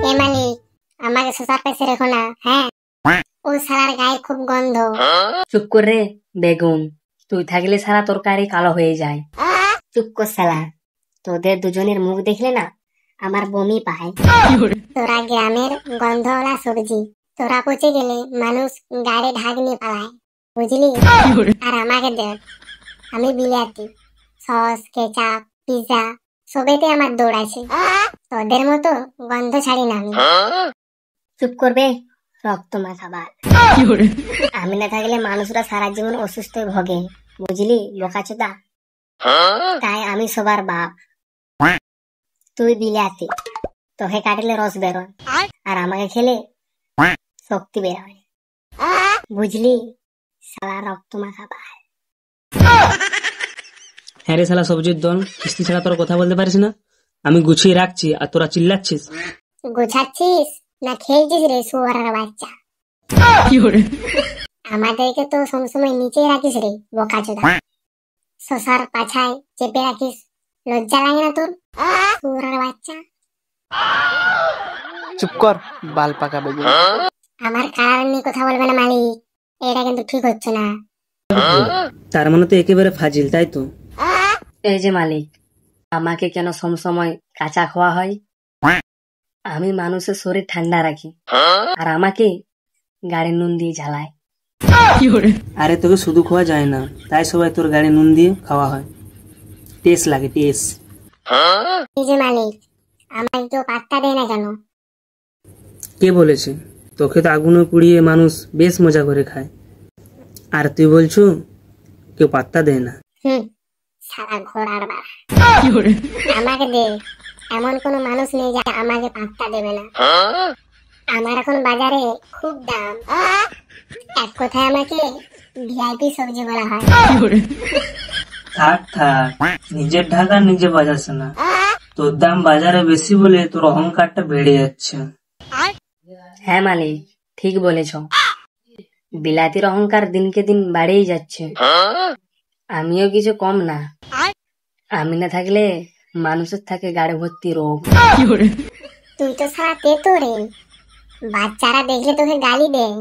এ মালিক, আমাকে শশার পাশে রেখো না। হ্যাঁ, ও শালার গায়ে খুব গন্ধ। চুপ কর রে বেগুন, তুই থাকলে সারা তরকারি কালো হয়ে যায়। চুপ কর শালা, তোদের দুজনের মুখ দেখলে না আমার বমি পায়। তোরা গ্রামের গন্ধওয়ালা সবজি, তোরা পচে গেলে মানুষ গাড়ি ঢাকনি পালায়, বুঝলি? আর আমাকে দেখ, আমি বিলাতি, সস, কেচাপ, পিৎজা সবেতে আমার দৌড় আছে। তোদের মতো গন্ধ ছাড়ি না আমি। চুপ করবে রক্ত মাখা বাল। আমি না থাকলে মানুষরা সারা জীবন অসুস্থ ভোগে, বুঝলি বোকাচোদা? তাই আমি সবার বাপ, তুই বিলাতি, তোকে কাটলে রস বেরোয় আর আমাকে খেলে শক্তি বেরোয়, বুঝলি শালা রক্ত মাখা বাল। হ্যাঁ রে শালা সবজির দল, কিস্তি ছাড়া তোর কথা বলতে পারিস না? আমি গুছিয়ে রাখছি আর তোরা চিল্লাচ্ছিস। গোছাচ্ছিস না খেলছিস রে শুয়ারের বাচ্চা? আমাদেরকে তো সবসময় নিচে রাখিস রে বোকাচোদা। শশার পাছায় চেপে রাখিস, লজ্জা লাগে না তোর শুয়ারের বাচ্চা? চুপ কর বাল পাকা বেগুন। আমার কারণ নিয়ে কথা বলবে না মালিক, এটা কিন্তু ঠিক হচ্ছে না। তার মানে তো একেবারে ফাজিল, তাই তো? এই যে মালিক, আমাকে কেন সবসময় কাঁচা খাওয়া হয়? আমি মানুষের শরীর ঠান্ডা রাখি আর আমাকে গাড়ি নুন দিয়ে জ্বালায়। আরে তোকে শুধু খাওয়া যায় না, তাই সবাই তোর গাড়ি নুন দিয়ে খাওয়া হয়, টেস্ট লাগে টেস্ট। এই যে মালিক, আমাকে কেউ পাত্তা দেয় না কেন? কে বলেছে? তোকে তো আগুনে পুড়িয়ে মানুষ বেশ মজা করে খায়, আর তুই বলছো কেউ পাত্তা দেয় না? সারা ঘোড়ার বাড়া। আমাকে দে, এমন কোন মানুষ নেই যে আমাকে পাত্তা দেবে না। আমার এখন বাজারে খুব দাম, এক কথায় আমাকে ভিআইপি সবজি বলা হয়। থাক থাক, নিজের ঢাকা নিজে বাজাচ্ছে না। তোর দাম বাজারে বেশি বলে তোর অহংকারটা বেড়ে যাচ্ছে। হ্যাঁ মালিক, ঠিক বলেছ, বিলাতির অহংকার দিনকে দিন বাড়েই যাচ্ছে। আমিও কিছু কম না। আমি না থাকলে মানুষের থাকে গাড়ি ভর্তি রোগ। তুই তো সারা তেতো রে, বাচ্চারা দেখলে তোকে গালি দেয়,